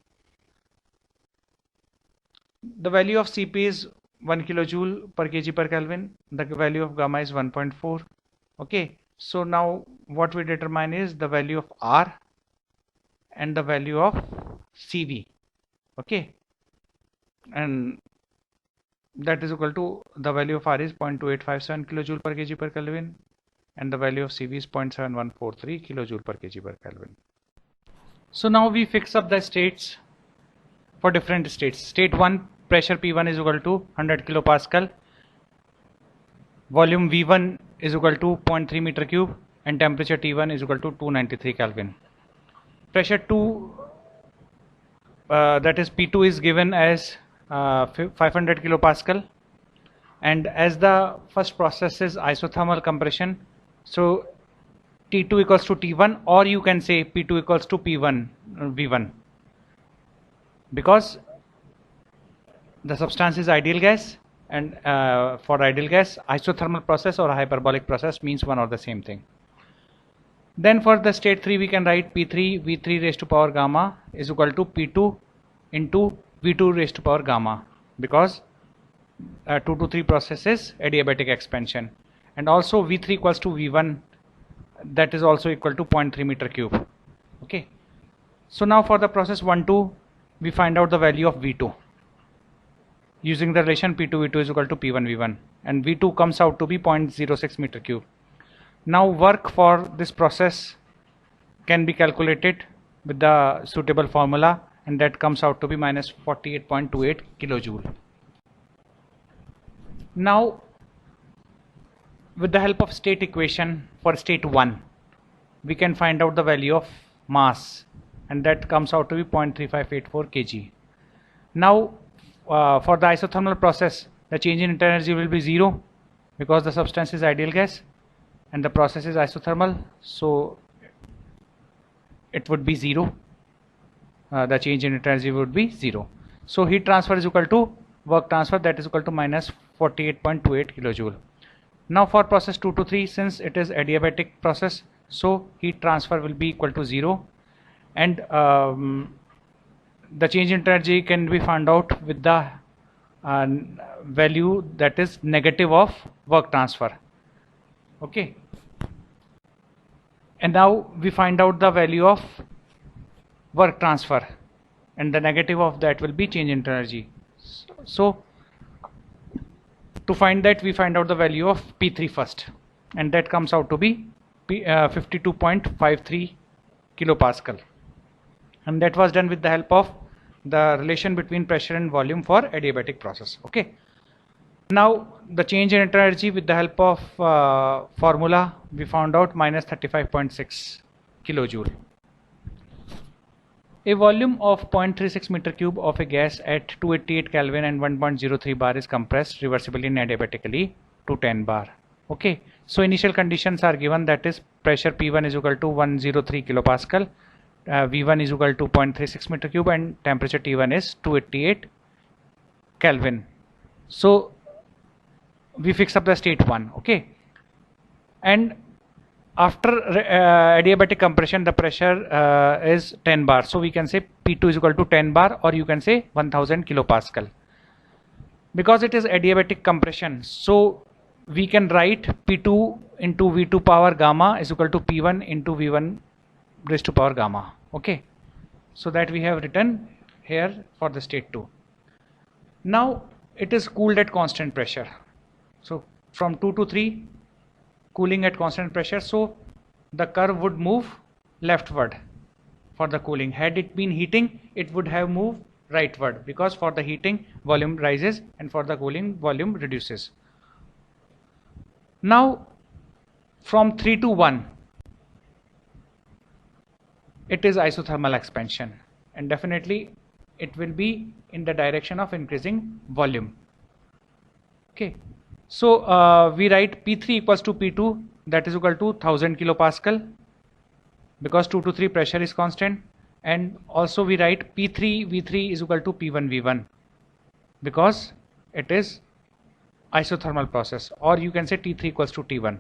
The value of Cp is 1 kilojoule per kg per Kelvin. The value of gamma is 1.4. Okay. So now what we determine is the value of R and the value of Cv. Okay. And that is equal to, the value of R is 0.2857 kilojoule per kg per Kelvin, and the value of Cv is 0.7143 kilojoule per kg per Kelvin. So now we fix up the states for different states. State 1, pressure P1 is equal to 100 kilopascal, volume V1 is equal to 0.3 meter cube, and temperature T1 is equal to 293 Kelvin. Pressure 2, that is P2, is given as 500 kilopascal, and as the first process is isothermal compression, so T2 equals to T1, or you can say P2 equals to P1 V1, because the substance is ideal gas, and for ideal gas, isothermal process or hyperbolic process means one or the same thing. Then for the state 3 we can write P3 V3 raised to power gamma is equal to P2 into V2 raised to power gamma, because 2 to 3 process is adiabatic expansion, and also V3 equals to V1, that is also equal to 0.3 meter cube. Okay. So now for the process 1 2, we find out the value of V2 using the relation P2 V2 is equal to P1 V1, and V2 comes out to be 0.06 meter cube. Now work for this process can be calculated with the suitable formula, and that comes out to be minus 48.28 kilojoule. Now with the help of state equation for state 1, we can find out the value of mass, and that comes out to be 0.3584 kg. Now for the isothermal process, the change in energy will be 0, because the substance is ideal gas and the process is isothermal, so it would be 0. The change in energy would be 0. So heat transfer is equal to work transfer, that is equal to minus 48.28 kilojoule. Now for process 2 to 3, since it is adiabatic process, so heat transfer will be equal to 0, and the change in energy can be found out with the value that is negative of work transfer. Okay. And now we find out the value of work transfer, and the negative of that will be change in energy. So to find that, we find out the value of P3 first, and that comes out to be 52.53 kilopascal, and that was done with the help of the relation between pressure and volume for adiabatic process. Okay. Now the change in energy with the help of formula, we found out minus 35.6 kilojoule. A volume of 0.36 meter cube of a gas at 288 Kelvin and 1.03 bar is compressed reversibly and adiabatically to 10 bar. Okay. So initial conditions are given, that is pressure P1 is equal to 103 kilopascal, V1 is equal to 0.36 meter cube, and temperature T1 is 288 Kelvin. So we fix up the state 1. Okay, and after adiabatic compression the pressure is 10 bar, so we can say P2 is equal to 10 bar, or you can say 1000 kilopascal. Because it is adiabatic compression, so we can write P2 into V2 power gamma is equal to P1 into V1 raised to power gamma. Okay, so that we have written here for the state 2. Now it is cooled at constant pressure, so from 2 to 3 cooling at constant pressure, so the curve would move leftward for the cooling. Had it been heating, it would have moved rightward, because for the heating volume rises and for the cooling volume reduces. Now from 3 to 1 it is isothermal expansion, and definitely it will be in the direction of increasing volume. Okay, so we write P3 equals to P2, that is equal to 1000 kilopascal, because 2 to 3 pressure is constant, and also we write P3 V3 is equal to P1 V1, because it is isothermal process, or you can say T3 equals to T1.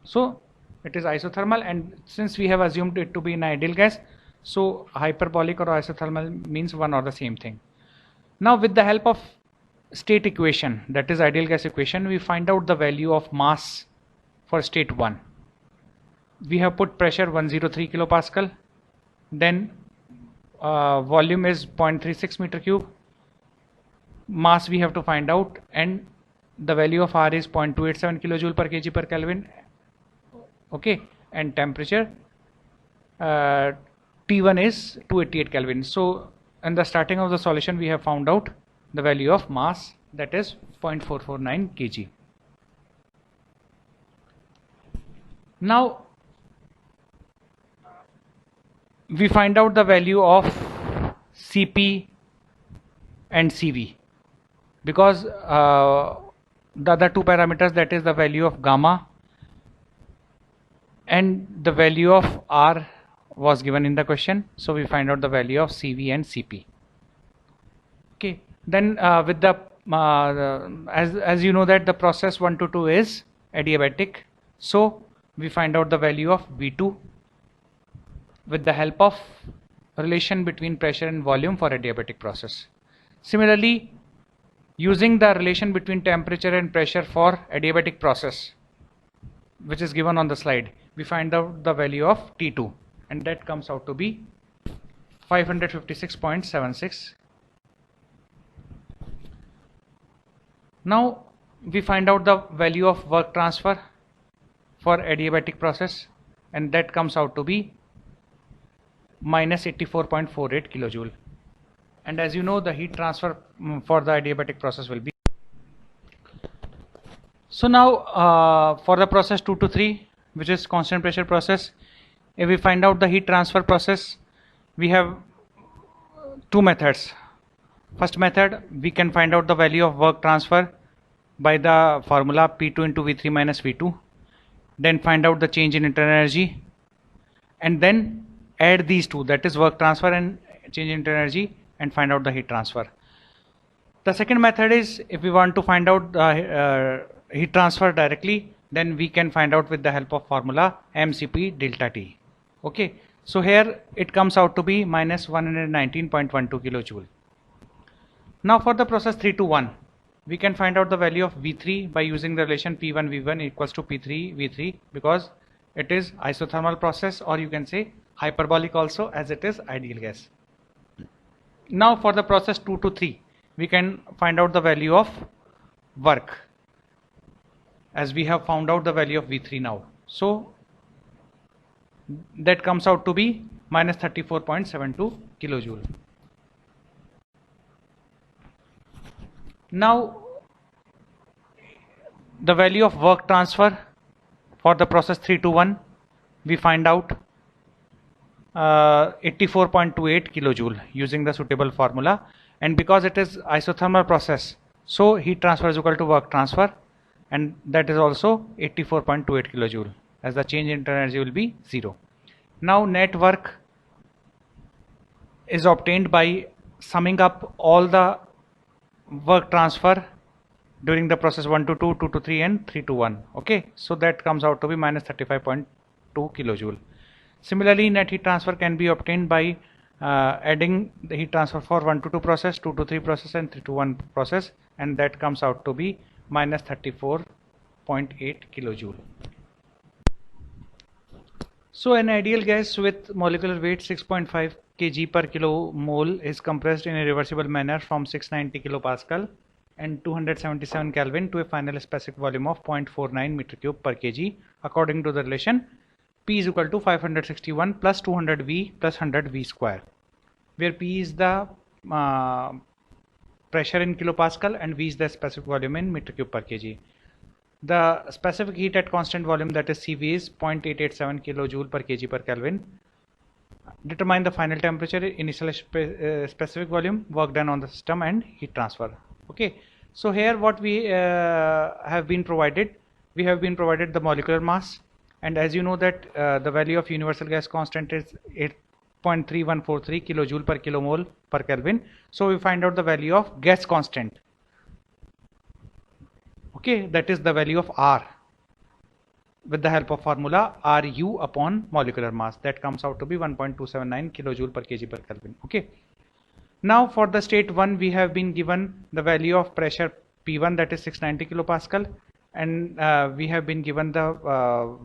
So it is isothermal, and since we have assumed it to be an ideal gas, so hyperbolic or isothermal means one or the same thing. Now with the help of state equation, that is ideal gas equation, we find out the value of mass for state 1. We have put pressure 103 kilopascal, then volume is 0.36 meter cube, mass we have to find out, and the value of R is 0.287 kilojoule per kg per Kelvin. Okay, and temperature T1 is 288 Kelvin. So in the starting of the solution we have found out the value of mass, that is 0.449 kg. Now we find out the value of Cp and Cv, because the other two parameters, that is the value of gamma and the value of R was given in the question, so we find out the value of Cv and Cp. Okay, then with the as you know that the process 1 to 2 is adiabatic, so we find out the value of V2 with the help of relation between pressure and volume for adiabatic process. Similarly, using the relation between temperature and pressure for adiabatic process, which is given on the slide, we find out the value of T2, and that comes out to be 556.76. Now we find out the value of work transfer for adiabatic process, and that comes out to be minus 84.48 kilojoule. And as you know, the heat transfer for the adiabatic process will be. So now for the process 2 to 3, which is constant pressure process, if we find out the heat transfer process, we have two methods. First method, we can find out the value of work transfer by the formula P2 into V3 minus V2, then find out the change in internal energy, and then add these two, that is work transfer and change in internal energy, and find out the heat transfer. The second method is, if we want to find out the heat transfer directly, then we can find out with the help of formula mCp delta T. Okay, so here it comes out to be minus 119.12 kilojoule. Now for the process 3 to 1, we can find out the value of V3 by using the relation P1 V1 equals to P3 V3, because it is isothermal process, or you can say hyperbolic also, as it is ideal gas. Now for the process 2 to 3, we can find out the value of work, as we have found out the value of V3 now. So that comes out to be minus 34.72 kilojoule. Now the value of work transfer for the process 3 to 1, we find out 84.28 kilojoule using the suitable formula, and because it is isothermal process, so heat transfer is equal to work transfer, and that is also 84.28 kilojoule, as the change in internal energy will be 0. Now net work is obtained by summing up all the work transfer during the process 1 to 2, 2 to 3 and 3 to 1. Okay, so that comes out to be minus 35.2 kilojoule. Similarly, net heat transfer can be obtained by adding the heat transfer for 1 to 2 process, 2 to 3 process and 3 to 1 process, and that comes out to be minus 34.8 kilojoule. So an ideal gas with molecular weight 6.5 kg per kilomole is compressed in a reversible manner from 690 kilopascal and 277 Kelvin to a final specific volume of 0.49 meter cube per kg according to the relation P is equal to 561 plus 200 V plus 100 V square, where P is the pressure in kilopascal and V is the specific volume in meter cube per kg. The specific heat at constant volume, that is Cv, is 0.887 kilojoule per kg per Kelvin. Determine the final temperature, initial specific volume, work done on the system and heat transfer. Okay, so here what we have been provided, we have been provided the molecular mass, and as you know that the value of universal gas constant is 8.3143 kilojoule per kilomole per Kelvin. So we find out the value of gas constant. Okay, that is the value of R with the help of formula Ru upon molecular mass, that comes out to be 1.279 kilojoule per kg per Kelvin. Okay, now for the state 1 we have been given the value of pressure P1, that is 690 kilopascal, and we have been given the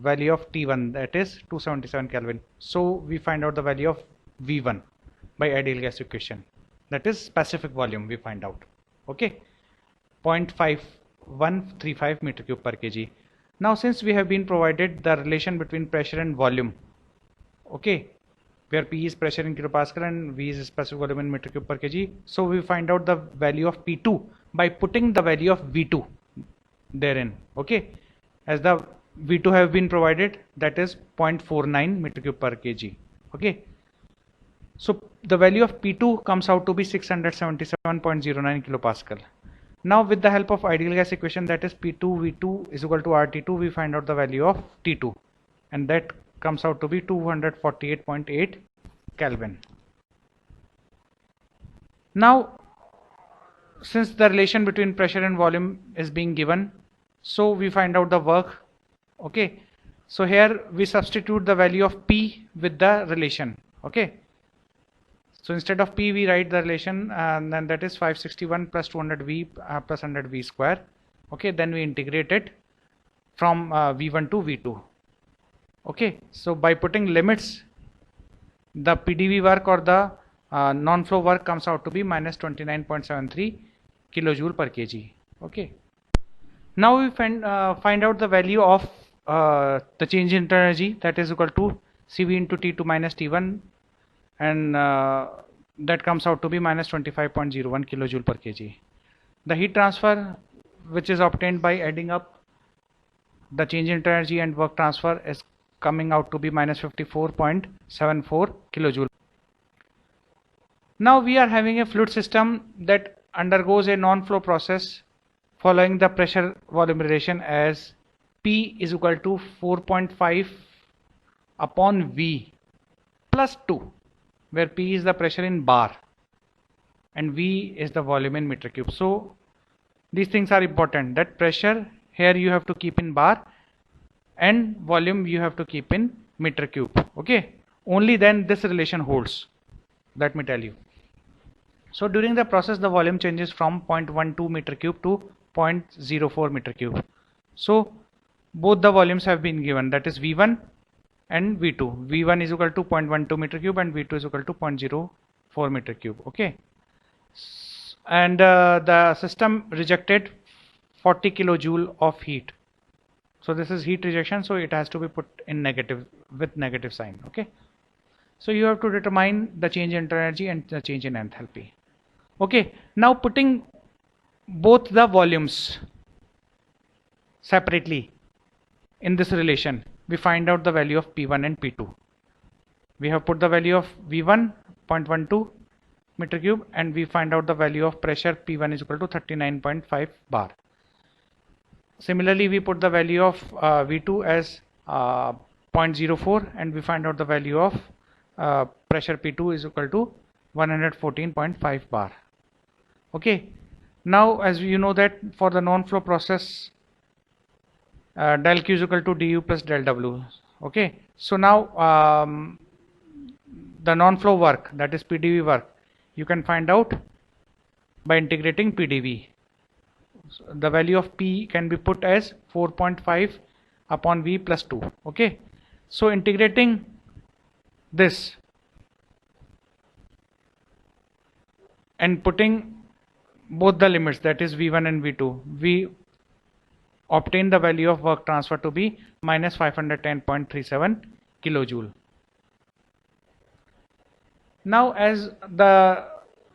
value of T1, that is 277 Kelvin. So we find out the value of V1 by ideal gas equation, that is specific volume we find out. Okay, 0.5135 meter cube per kg. Now since we have been provided the relation between pressure and volume, okay, where P is pressure in kilopascal and V is specific volume in meter cube per kg, so we find out the value of P2 by putting the value of V2 therein. Okay, as the V2 have been provided, that is 0.49 meter cube per kg. Okay, so the value of P2 comes out to be 677.09 kilopascal. Now with the help of ideal gas equation, that is P2 V2 is equal to RT2, we find out the value of T2, and that comes out to be 248.8 Kelvin. Now since the relation between pressure and volume is being given, so we find out the work. Okay, so here we substitute the value of P with the relation. Okay, so instead of P we write the relation, and then that is 561 plus 200 V plus 100 V square. Okay, then we integrate it from V1 to V2. Okay, so by putting limits, the PDV work or the non-flow work comes out to be minus 29.73 kilojoule per kg. Okay, now we find out the value of the change in energy, that is equal to Cv into T2 minus T1, and that comes out to be minus 25.01 kilojoule per kg. The heat transfer, which is obtained by adding up the change in energy and work transfer, is coming out to be minus 54.74 kilojoule. Now we are having a fluid system that undergoes a non-flow process following the pressure volume relation as P is equal to 4.5 upon V plus 2, where P is the pressure in bar and V is the volume in meter cube. So these things are important, that pressure here you have to keep in bar and volume you have to keep in meter cube. Okay, only then this relation holds, let me tell you. So during the process the volume changes from 0.12 meter cube to 0.04 meter cube. So both the volumes have been given, that is V1 and V2. V1 is equal to 0.12 meter cube and V2 is equal to 0.04 meter cube. Okay, and the system rejected 40 kilojoule of heat. So this is heat rejection, so it has to be put in negative with negative sign. Okay, so you have to determine the change in energy and the change in enthalpy. Okay, now putting both the volumes separately in this relation, we find out the value of P1 and P2. We have put the value of V1 0.12 meter cube and we find out the value of pressure P1 is equal to 39.5 bar. Similarly, we put the value of V2 as 0.04 and we find out the value of pressure P2 is equal to 114.5 bar. Okay, Now, as you know that for the non-flow process, del Q is equal to du plus del W. Okay, so now the non-flow work, that is PdV work, you can find out by integrating PdV. So the value of P can be put as 4.5 upon V plus 2. Okay, so integrating this and putting both the limits, that is V1 and V2, we obtain the value of work transfer to be minus 510.37 kilojoule. Now, as the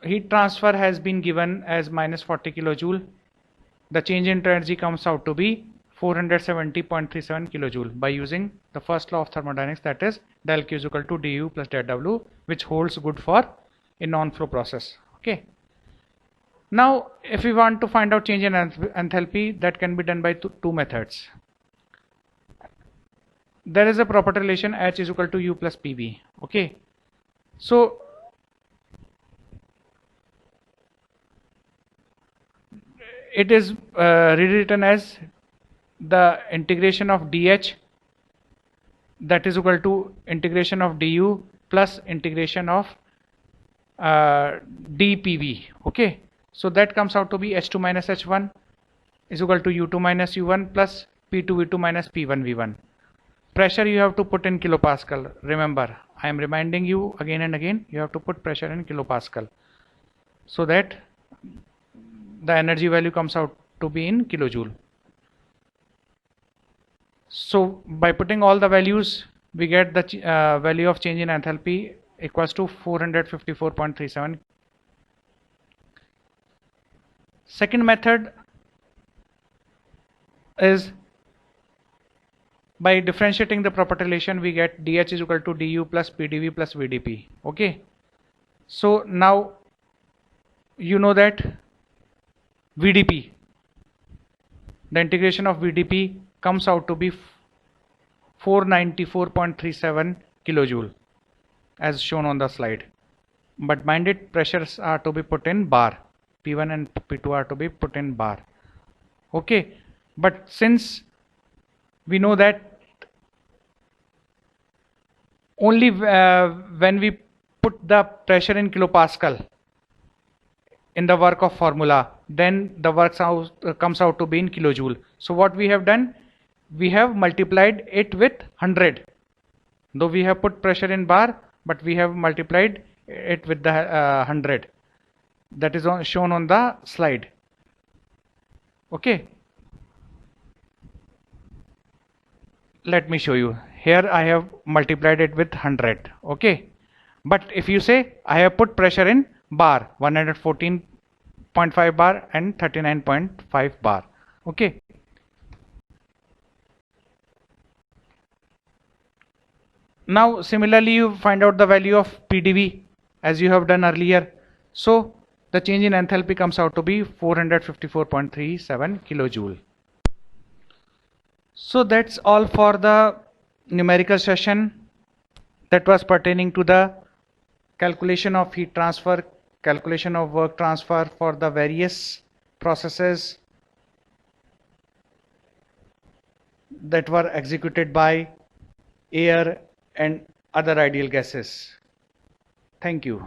heat transfer has been given as minus 40 kilojoule, the change in energy comes out to be 470.37 kilojoule by using the first law of thermodynamics, that is del Q is equal to du plus del W, which holds good for a non-flow process. Okay. Now, if we want to find out change in enthalpy, that can be done by two methods. There is a property relation H is equal to U plus PV. Okay. So, it is rewritten as the integration of dH, that is equal to integration of du plus integration of dPV. Okay, so that comes out to be H2 minus H1 is equal to U2 minus U1 plus P2 V2 minus P1 V1. Pressure you have to put in kilopascal. Remember, I am reminding you again and again, you have to put pressure in kilopascal so that the energy value comes out to be in kilojoule. So by putting all the values, we get the value of change in enthalpy equals to 454.37. Second method is by differentiating the property relation, we get dH is equal to du plus PdV plus VdP. Okay, so now you know that VdP, the integration of VdP comes out to be 494.37 kilojoule as shown on the slide, but mind it, pressures are to be put in bar, P1 and P2 are to be put in bar. Okay, but since we know that only when we put the pressure in kilopascal in the work of formula, then the work comes out to be in kilojoule. So what we have done, we have multiplied it with 100. Though we have put pressure in bar, but we have multiplied it with the 100. That is shown on the slide. Okay. Let me show you. Here I have multiplied it with 100. Okay. But if you say I have put pressure in bar, 114.5 bar and 39.5 bar. Okay. Now similarly you find out the value of PdV as you have done earlier. So the change in enthalpy comes out to be 454.37 kilojoule. So that's all for the numerical session that was pertaining to the calculation of heat transfer, calculation of work transfer for the various processes that were executed by air and other ideal gases. Thank you.